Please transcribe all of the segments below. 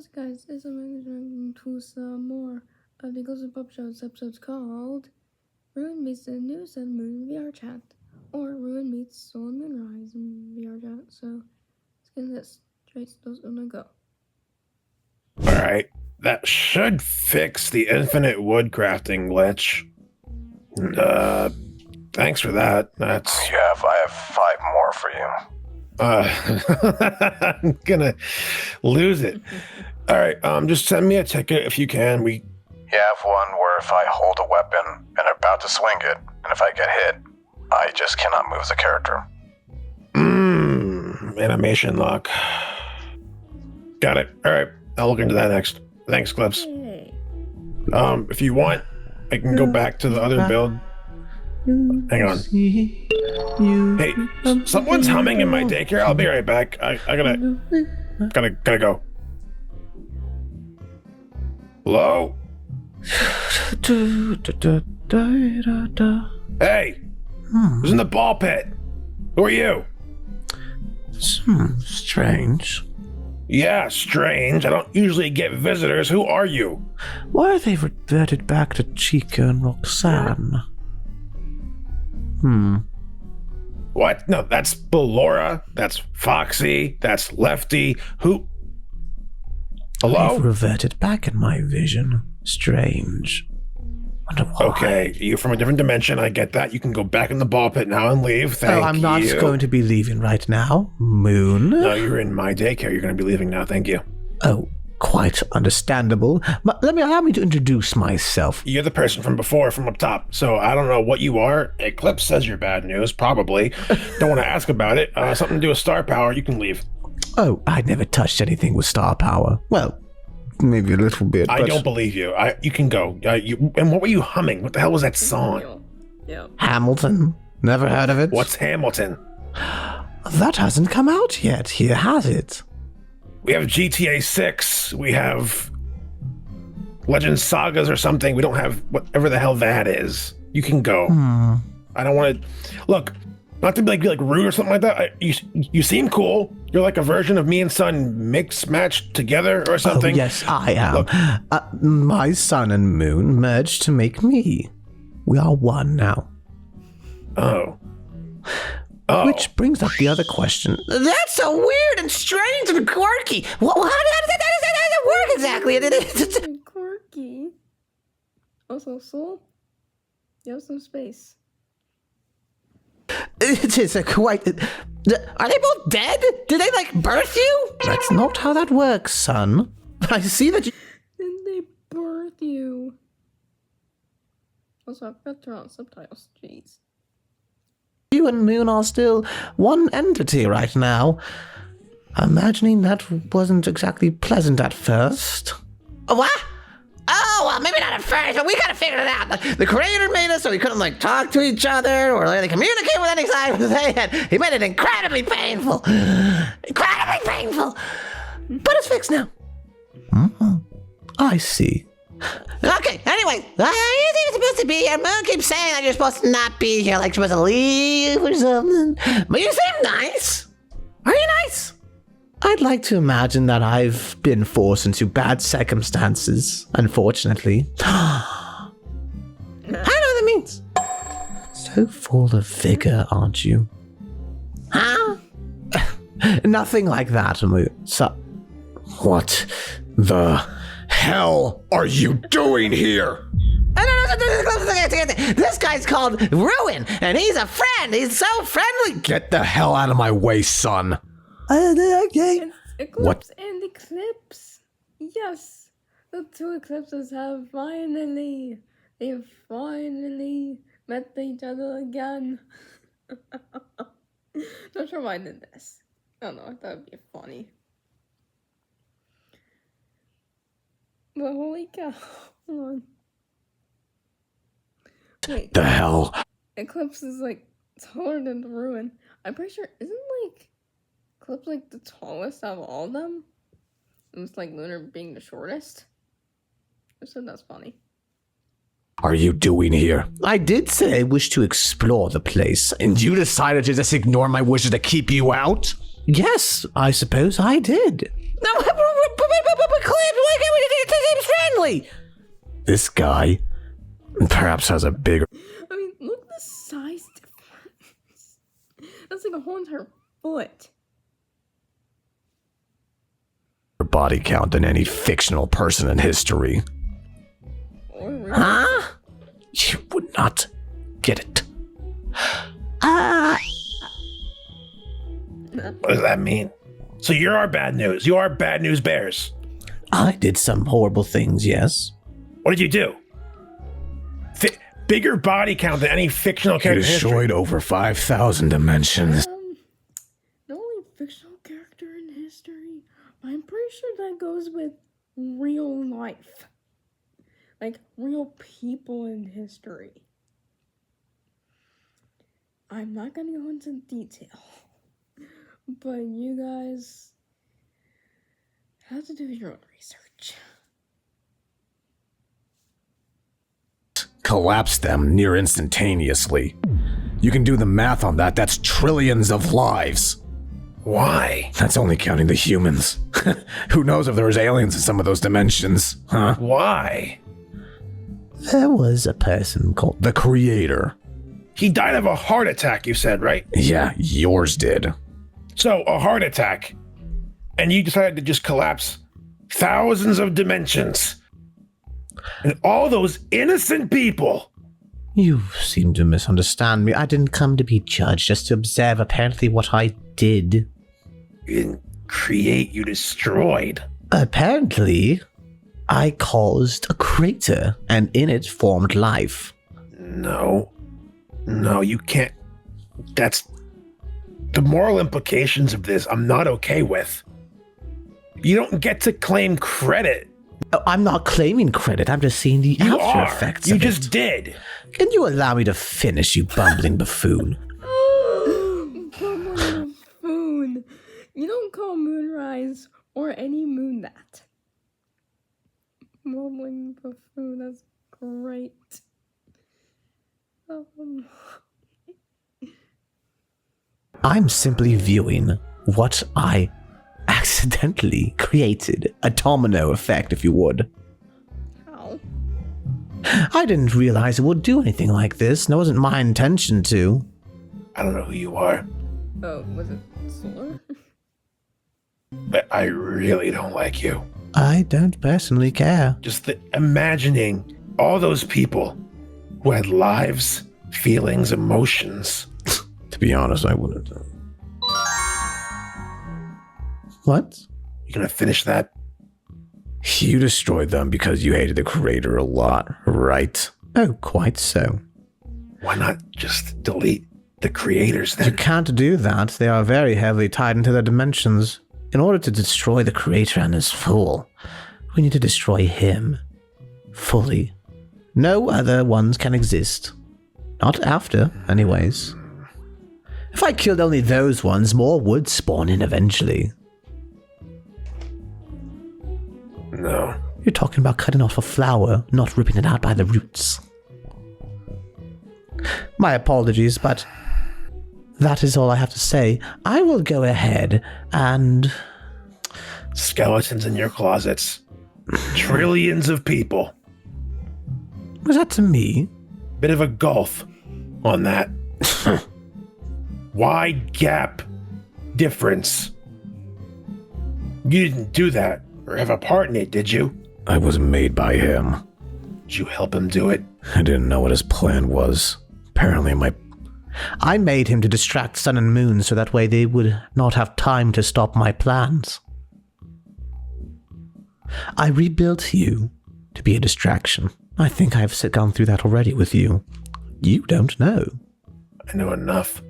What's guys, it's amazing to some more of the Ghost of Pop Show's episodes called Ruin Meets the New Sun Moon VR Chat, or Ruin Meets Soul and Moonrise in VR Chat. So let's get this straight to those on the go. Alright, that should fix the infinite wood crafting glitch. Thanks for that. That's... Yeah, I have 5 more for you. I'm gonna lose it. Alright, just send me a ticket if you can. You have one where if I hold a weapon and I'm about to swing it, and if I get hit, I just cannot move the character. Animation lock. Got it. Alright, I'll look into that next. Thanks, Eclipse. Hey. If you want, I can go back to the other build. Hang on. Hey, someone's humming in my daycare. I'll be right back. I gotta go. Hello? Hey! Who's in the ball pit? Who are you? Strange. Yeah, strange. I don't usually get visitors. Who are you? Why are they reverted back to Chica and Roxanne? What? No, that's Ballora. That's Foxy. That's Lefty. Who? Hello? They've reverted back in my vision. Strange. Wonder why. Okay, you're from a different dimension. I get that. You can go back in the ball pit now and leave. Thank you. I'm not going to be leaving right now, Moon. No, you're in my daycare. You're going to be leaving now. Thank you. Oh, quite understandable. But allow me to introduce myself. You're the person from before, from up top. So I don't know what you are. Eclipse says you're bad news, probably. Don't want to ask about it. Something to do with star power. You can leave. Oh, I never touched anything with star power. Well, maybe a little bit. I don't believe you. You can go. And what were you humming? What the hell was that song? Yeah. Hamilton? Never heard of it? What's Hamilton? That hasn't come out yet here, has it? We have GTA 6. We have Legend Sagas or something. We don't have whatever the hell that is. You can go. I don't want to... Look, not to be like rude or something like that. You seem cool. You're like a version of me and Sun mixed matched together or something. Oh, yes, I am. Look. My sun and moon merged to make me. We are one now. Oh. Which brings up the other question. That's so weird and strange and quirky. How does that work exactly? Quirky. Also, Soul, you have some space. It is a quite... Are they both dead? Did they, birth you? That's not how that works, son. I see that you... Didn't they birth you? Also, I've got to turn on subtitles. Jeez. You and Moon are still one entity right now. Imagining that wasn't exactly pleasant at first. What? Oh, well, maybe not at first, but we kind of figured it out. The creator made us so we couldn't, talk to each other or really communicate with any side, and he made it incredibly painful. Incredibly painful. But it's fixed now. I see. Okay, anyway, you're supposed to be here. Moon keeps saying that you're supposed to not be here, like you're supposed to leave or something. But you seem nice. Are you nice? I'd like to imagine that I've been forced into bad circumstances, unfortunately. I know what that means. So full of vigor, aren't you? Huh? Nothing like that, Moon. What the hell are you doing here? This guy's called Ruin, and he's a friend. He's so friendly. Get the hell out of my way, son. Okay. It's Eclipse and Eclipse. Yes, the two Eclipses have finally met each other again. Not sure why I did this. I don't know, I thought it'd be funny. But holy cow, hold on. Wait, The hell? Eclipse is taller than the Ruin. I'm pretty sure, isn't Eclipse the tallest out of all of them? And it's Lunar being the shortest. I said that's funny. Are you doing here? I did say I wish to explore the place, and you decided to just ignore my wishes to keep you out? Yes, I suppose I did. No, but why can't we take it friendly? This guy perhaps has a bigger I mean, look at the size difference. That's like a whole entire foot. body count than any fictional person in history. Or really. Huh? You would not get it. What does that mean? So you're our bad news. You are bad news bears. I did some horrible things, yes. What did you do? Bigger body count than any fictional You character in history. destroyed over 5,000 dimensions. The only fictional character in history, I'm pretty sure that goes with real life. Like, real people in history. I'm not gonna go into detail. But you guys have to do your own research. Collapse them near instantaneously. You can do the math on that. That's trillions of lives. Why? That's only counting the humans. Who knows if there was aliens in some of those dimensions, huh? Why? There was a person called the Creator. He died of a heart attack, you said, right? Yeah, yours did. So, a heart attack. And you decided to just collapse thousands of dimensions. And all those innocent people. You seem to misunderstand me. I didn't come to be judged, just to observe apparently what I did. You didn't create, you destroyed. Apparently, I caused a crater, and in it formed life. No, you can't. That's the moral implications of this. I'm not okay with. You don't get to claim credit. Oh, I'm not claiming credit. I'm just seeing the You after are. effects. You of just it. did. Can you allow me to finish, you bumbling buffoon? Buffoon. You don't call Moonrise or any moon that. Mumbling buffoon, that's great. I'm simply viewing what I accidentally created. A domino effect, if you would. How? I didn't realize it would do anything like this, and it wasn't my intention to. I don't know who you are, Oh, was it Solar? but I really don't like you. I don't personally care. Just imagining all those people who had lives, feelings, emotions. To be honest, I wouldn't. What? You gonna finish that? You destroyed them because you hated the Creator a lot, right? Oh, quite so. Why not just delete the creators You then? can't do that. They are very heavily tied into their dimensions. In order to destroy the Creator and his fool, we need to destroy him fully. No other ones can exist. Not after, anyways. If I killed only those ones, more would spawn in eventually. No. You're talking about cutting off a flower, not ripping it out by the roots. My apologies, but that is all I have to say. I will go ahead and... Skeletons in your closets. Trillions of people. Was that to me? Bit of a gulf on that. Wide gap difference. You didn't do that or have a part in it, did you? I was made by him. Did you help him do it? I didn't know what his plan was. Apparently I made him to distract Sun and Moon so that way they would not have time to stop my plans. I rebuilt you to be a distraction. I think I've gone through that already with you. You don't know. I know enough.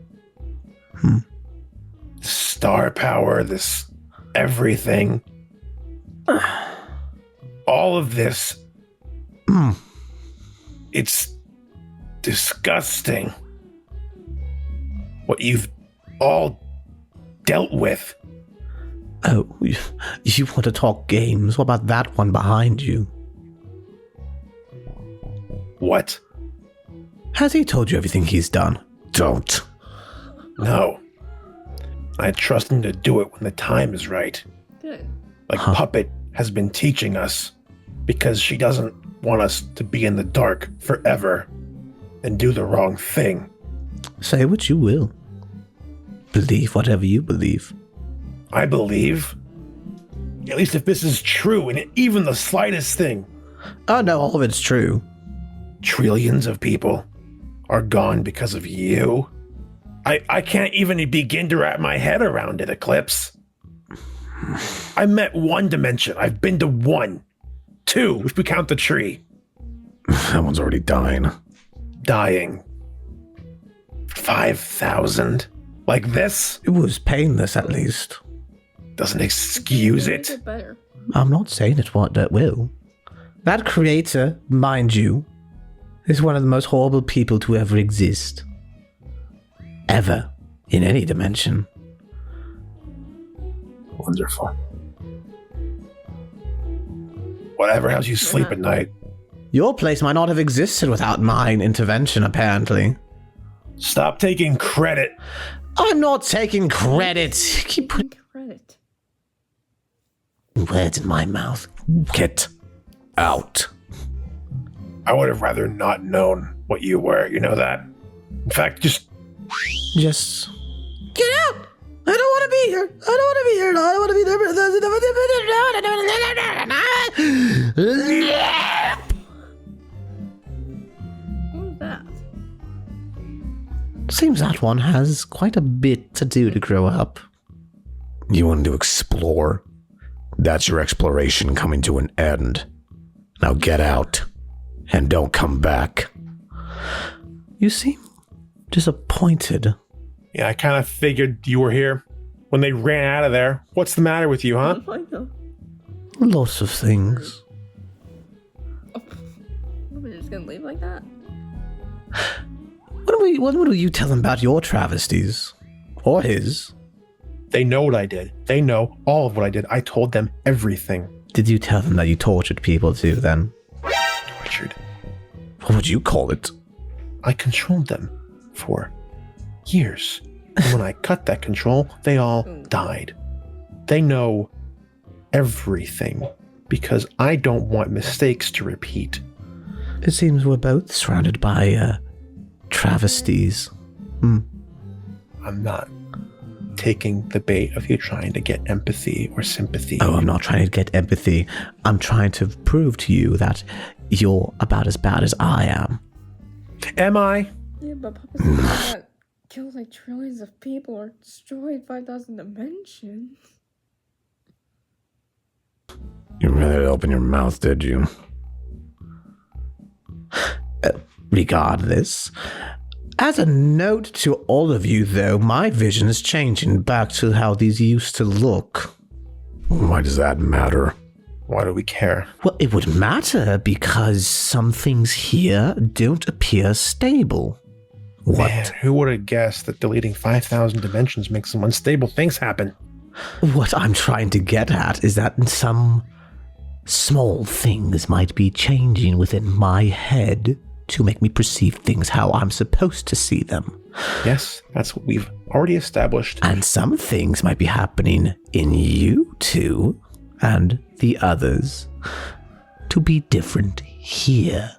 Star power, this everything. All of this. It's disgusting. What you've all dealt with. Oh, you want to talk games? What about that one behind you? What? Has he told you everything he's done? Don't. No. I trust him to do it when the time is right. Good. Like Puppet has been teaching us because she doesn't want us to be in the dark forever and do the wrong thing. Say what you will. Believe whatever you believe. I believe, at least if this is true, and even the slightest thing, Oh no, all of it's true. trillions of people are gone because of you. I can't even begin to wrap my head around it, Eclipse. I met one dimension. I've been to one. Two, if we count the tree. That one's already dying. Dying. 5,000. Like this? It was painless, at least. Doesn't excuse Make it. better. I'm not saying it will. That creator, mind you, is one of the most horrible people to ever exist. Ever. In any dimension. Wonderful. Whatever helps you sleep at night. Your place might not have existed without my intervention, apparently. Stop taking credit. I'm not taking credit. Keep putting Credit. words in my mouth. Get out. I would have rather not known what you were, you know that? In fact, just Get out! I don't want to be here. I don't want to be here. I don't want to be there. Who's that? Seems that one has quite a bit to do to grow up. You wanted to explore? That's your exploration coming to an end. Now get out. And don't come back. You seem disappointed. yeah, I kind of figured you were here when they ran out of there. What's the matter with you, huh? Oh my god. Lots of things. We're just gonna leave like that? What will you tell them about your travesties? Or his? They know what I did. They know all of what I did. I told them everything. Did you tell them that you tortured people too, then? Tortured. What would you call it? I controlled them for years. And when I cut that control, they all died. They know everything because I don't want mistakes to repeat. It seems we're both surrounded by, travesties. I'm not taking the bait of you trying to get empathy or sympathy. Oh, I'm not trying to get empathy. I'm trying to prove to you that you're about as bad as I am. Am I? Yeah, but Papa said that killed like trillions of people or destroyed 5,000 dimensions. You really opened your mouth, did you? Regardless, as a note to all of you, though, my vision is changing back to how these used to look. Why does that matter? Why do we care? Well, it would matter because some things here don't appear stable. What? Man, who would have guessed that deleting 5,000 dimensions makes some unstable things happen? What I'm trying to get at is that some small things might be changing within my head to make me perceive things how I'm supposed to see them. Yes, that's what we've already established. And some things might be happening in you two and the others to be different here.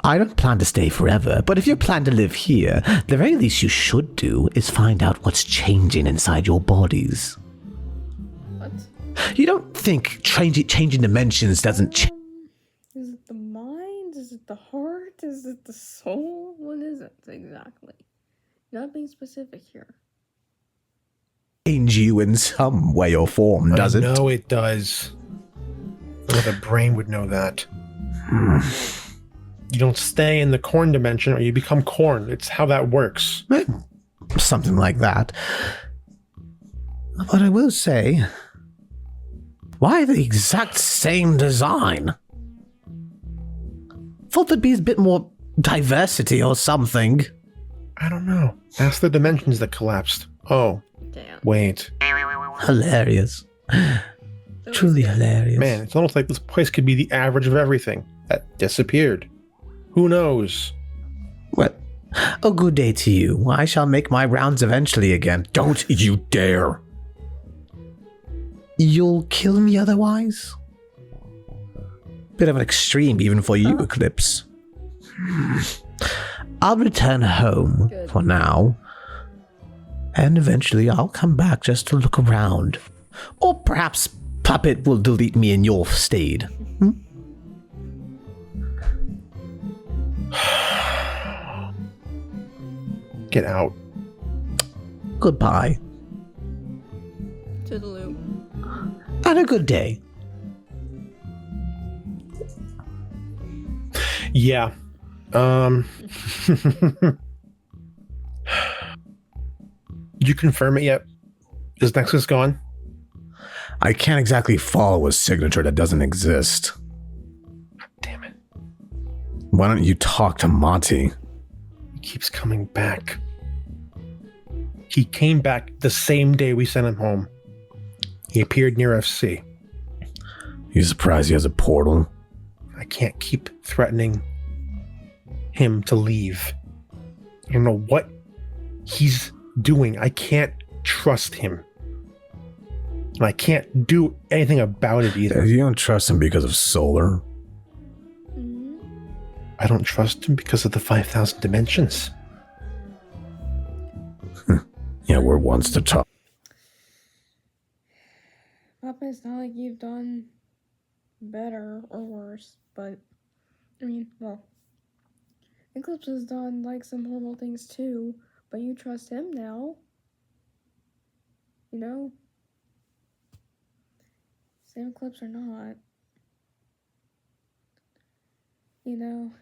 I don't plan to stay forever, but if you plan to live here, the very least you should do is find out what's changing inside your bodies. What? You don't think changing dimensions doesn't change? Is it the mind? Is it the heart? Is it the soul? What is it exactly? You're not being specific here. Change you in some way or form, does it? No, it does. Well, the brain would know that. You don't stay in the corn dimension or you become corn. It's how that works. Something like that. But I will say, why the exact same design? Thought there'd be a bit more diversity or something. I don't know. Ask the dimensions that collapsed. Oh, Damn. wait. Hilarious. Truly hilarious. Man, it's almost like this place could be the average of everything that disappeared. Who knows? Well, a good day to you. I shall make my rounds eventually again. Don't you dare! you'll kill me otherwise? Bit of an extreme even for you, Eclipse. I'll return home for now. And eventually I'll come back just to look around. Or perhaps Puppet will delete me in your stead. Get out. Goodbye. Toodaloo. And a good day. Yeah. Did you confirm it yet? Is Nexus gone? I can't exactly follow a signature that doesn't exist. Damn it. Why don't you talk to Monty? He keeps coming back. He came back the same day we sent him home. He appeared near FC. You surprised he has a portal? I can't keep threatening him to leave. I don't know what he's doing. I can't trust him. And I can't do anything about it either. You don't trust him because of Solar? I don't trust him because of the 5,000 dimensions. Yeah, we're ones to talk. Papa, it's not like you've done better or worse, but I mean, well, Eclipse has done like some horrible things too, but you trust him now. You know? Same Eclipse or not. You know?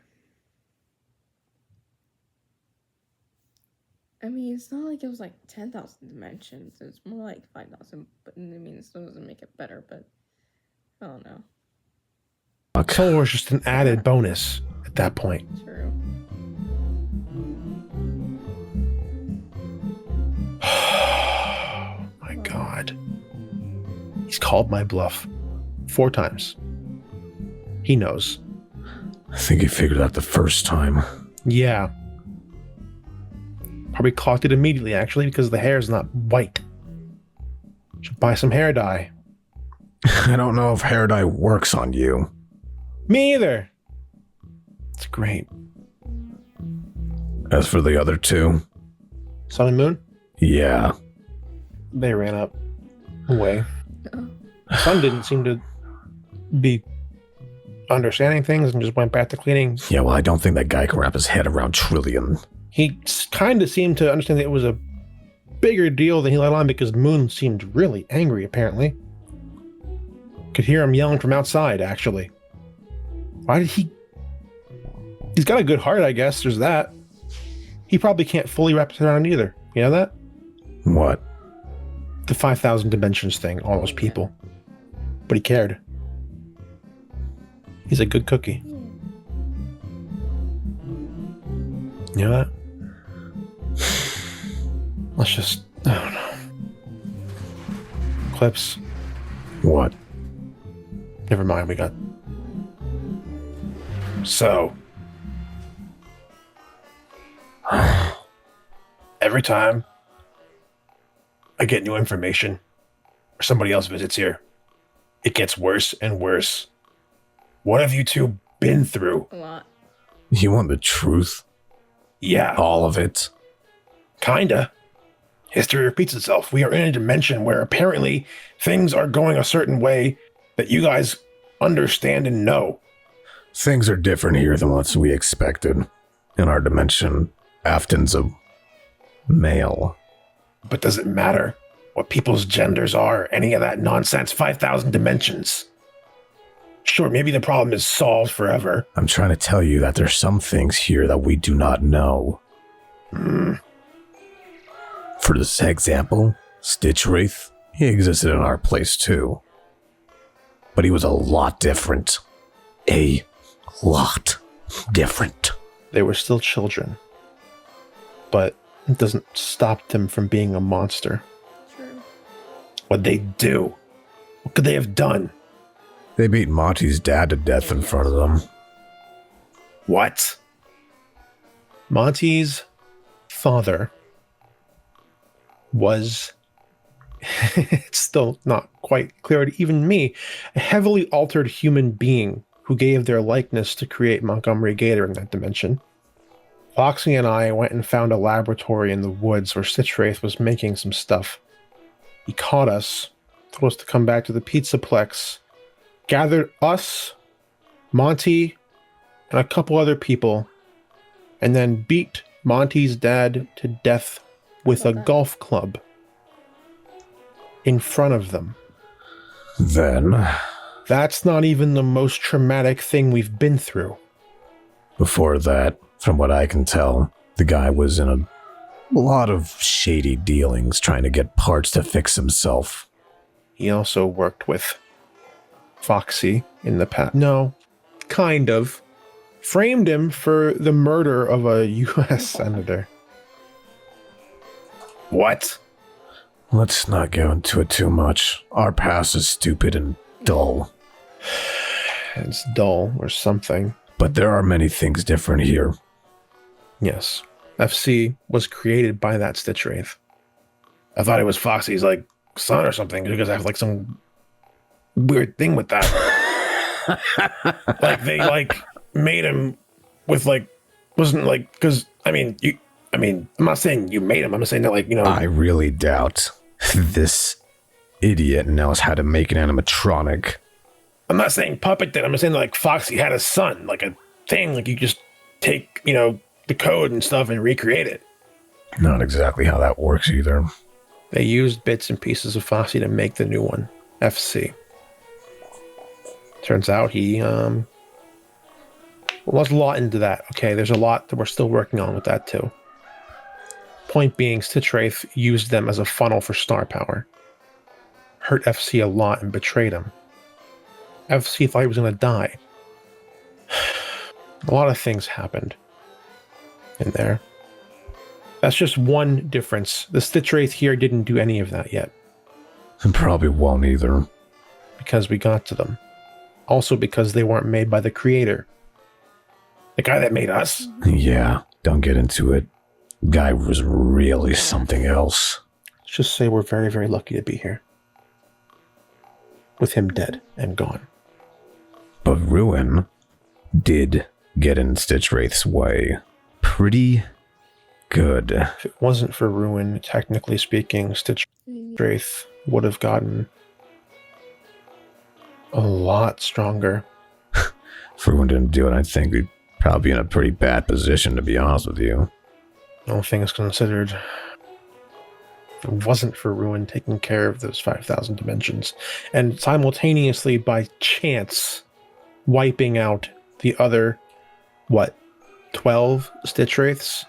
I mean, it's not like it was like 10,000 dimensions. It's more like 5,000, but I mean, it still doesn't make it better, but I don't know. Solar is just an added bonus at that point. True. My God. He's called my bluff 4 times. He knows. I think he figured out the first time. Yeah. Probably clocked it immediately, actually, because the hair is not white. Should buy some hair dye. I don't know if hair dye works on you. Me either. It's great. As for the other two, Sun and Moon? yeah. They ran up away. Sun didn't seem to be understanding things and just went back to cleaning. Yeah, well, I don't think that guy can wrap his head around trillion. He kind of seemed to understand that it was a bigger deal than he let on because Moon seemed really angry, apparently. Could hear him yelling from outside, actually. Why did he... He's got a good heart, I guess. There's that. He probably can't fully wrap his head around either. You know that? What? The 5,000 dimensions thing, all those people. But he cared. He's a good cookie. You know that? Let's just... I don't know. Eclipse. What? Never mind, we got... So... Every time I get new information or somebody else visits here, it gets worse and worse. What have you two been through? A lot. You want the truth? Yeah, All of it? kinda. History repeats itself. We are in a dimension where apparently things are going a certain way that you guys understand and know. Things are different here than what we expected. In our dimension, Afton's a male. But does it matter what people's genders are? Any of that nonsense? 5,000 dimensions. Sure, maybe the problem is solved forever. I'm trying to tell you that there's some things here that we do not know. For this example, Stitch Wraith, he existed in our place too. But he was a lot different. A lot different. They were still children. But it doesn't stop them from being a monster. True. What'd they do? What could they have done? They beat Monty's dad to death in front of them. What? Monty's father was it's still not quite clear to even me, a heavily altered human being who gave their likeness to create Montgomery Gator in that dimension. Foxy and I went and found a laboratory in the woods where Stitchwraith was making some stuff. He caught us, told us to come back to the Pizzaplex, gathered us, Monty, and a couple other people, and then beat Monty's dad to death with a golf club in front of them. Then, That's not even the most traumatic thing we've been through. before that, from what I can tell, the guy was in a lot of shady dealings trying to get parts to fix himself. He also worked with Foxy in the past. No, kind of. Framed him for the murder of a U.S. senator. What? Let's not go into it too much. Our past is stupid and dull. It's dull or something. But there are many things different here. Yes. FC was created by that Stitchwraith. I thought it was Foxy's, like, son or something, because I have, like, some weird thing with that. Like, they, like, made him with, like, wasn't, like, because, I'm not saying you made him. I'm saying that, like, I really doubt this idiot knows how to make an animatronic. I'm not saying Puppet did. I'm saying, like, Foxy had a son, like, a thing. Like, you just take, the code and stuff and recreate it. Not exactly how that works either. They used bits and pieces of Foxy to make the new one, FC. Turns out he, well, there's a lot into that. Okay, there's a lot that we're still working on with that, too. Point being, Stitchwraith used them as a funnel for star power. Hurt FC a lot and betrayed him. FC thought he was going to die. A lot of things happened in there. That's just one difference. The Stitchwraith here didn't do any of that yet. And probably won't either. Because we got to them. Also because they weren't made by the creator. The guy that made us. Yeah, don't get into it. Guy was really something else. Let's just say we're very, very lucky to be here. With him dead and gone. But Ruin did get in Stitchwraith's way. Pretty good. If it wasn't for Ruin, technically speaking, Stitchwraith would have gotten a lot stronger. If Ruin didn't do it, I think we'd probably be in a pretty bad position, to be honest with you. All things considered, if it wasn't for Ruin taking care of those 5,000 dimensions, and simultaneously, by chance, wiping out the other, 12 Stitchwraiths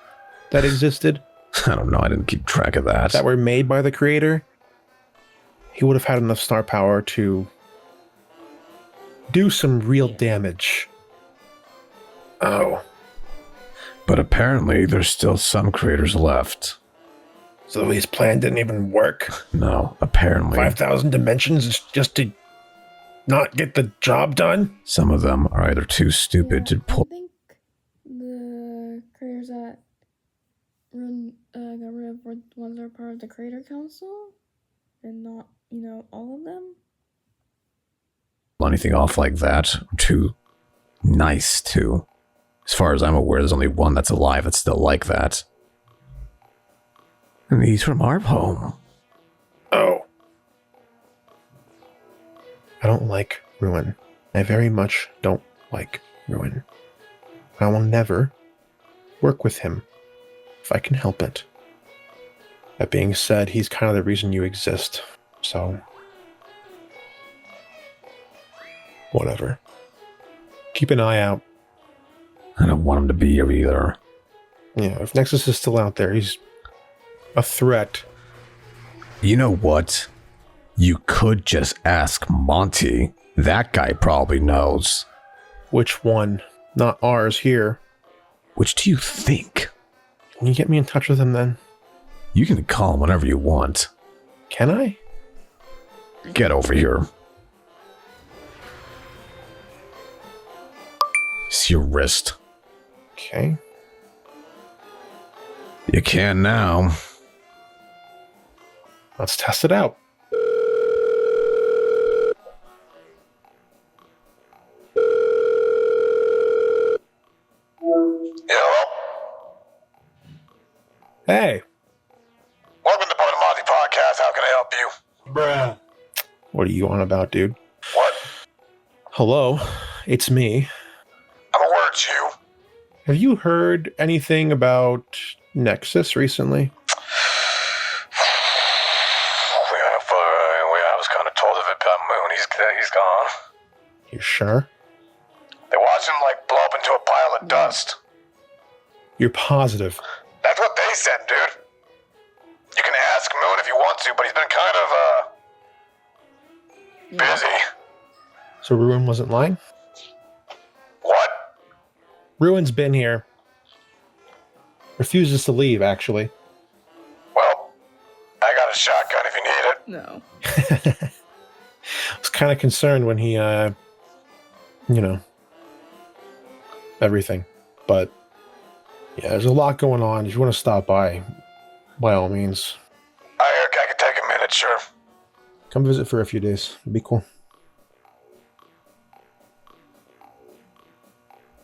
that existed? I don't know, I didn't keep track of that. That were made by the creator? He would have had enough star power to do some real damage. Oh. But apparently, there's still some creators left. So his plan didn't even work? No, apparently. 5,000 dimensions is just to not get the job done? Some of them are either too stupid to pull. I think the creators that got rid of were the ones that are part of the Creator Council, and not, all of them. Anything off like that. Too nice to. As far as I'm aware, there's only one that's alive that's still like that. And he's from our home. Oh. I don't like Ruin. I very much don't like Ruin. I will never work with him if I can help it. That being said, he's kind of the reason you exist. So, whatever. Keep an eye out. I don't want him to be here either. Yeah, if Nexus is still out there, he's a threat. You know what? You could just ask Monty. That guy probably knows. Which one? Not ours here. Which do you think? Can you get me in touch with him then? You can call him whenever you want. Can I? Get over here. See your wrist. Okay. You can now. Let's test it out. What are you on about, dude? What? Hello, it's me. I'm aware it's you. Have you heard anything about Nexus recently? I was kind of told of it by Moon. He's gone. You sure? They watched him like blow up into a pile of dust. You're positive? That's what they said, dude. You can ask Moon if you want to, but he's been kind of busy. So Ruin wasn't lying? What? Ruin's been here. Refuses to leave, actually. Well, I got a shotgun if you need it. No. I was kind of concerned when he, everything. But, yeah, there's a lot going on. If you want to stop by all means. I could take a minute, sure. Come visit for a few days. It'd be cool.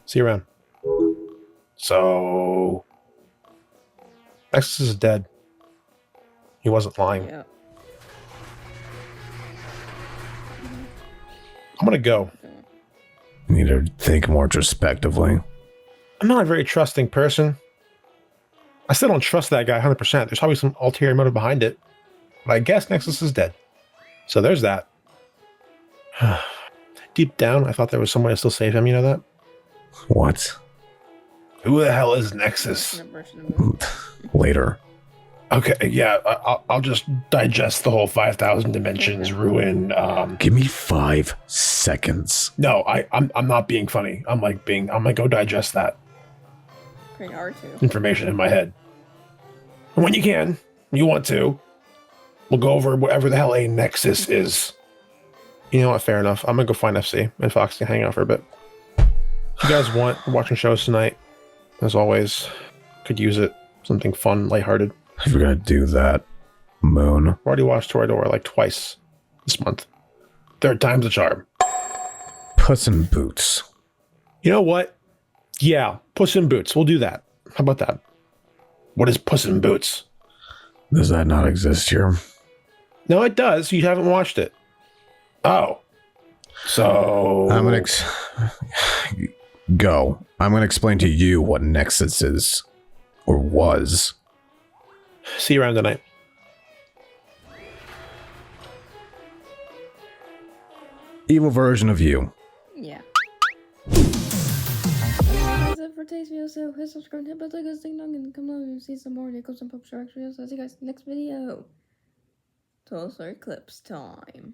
See you around. So, Nexus is dead. He wasn't lying. Yeah. I'm gonna go. You need to think more introspectively. I'm not a very trusting person. I still don't trust that guy 100%. There's probably some ulterior motive behind it. But I guess Nexus is dead. So there's that. Deep down, I thought there was some way to still save him, you know that? What? Who the hell is Nexus? Later. Okay, yeah, I'll just digest the whole 5,000 dimensions, ruin. Give me 5 seconds. No, I'm not being funny. I'm gonna go digest that Pretty hard to. information in my head. And when you want to, we'll go over whatever the hell a Nexus is. You know what? Fair enough. I'm gonna go find FC and Fox can hang out for a bit. If you guys want watching shows tonight, as always, could use it. Something fun, lighthearted. If you're gonna do that, Moon. I've already watched Toradora like twice this month. Third time's a charm. Puss in Boots. You know what? Yeah, Puss in Boots. We'll do that. How about that? What is Puss in Boots? Does that not exist here? No, it does. You haven't watched it. Oh. So... I'm gonna go. I'm gonna explain to you what Nexus is. Or was. See you around tonight. Evil version of you. Yeah. That's it for today's video, so hit subscribe, hit the like, ding dong, and come on and see some more Eclipse and Pop Shark videos. So I'll see you guys next video. Total Eclipse time.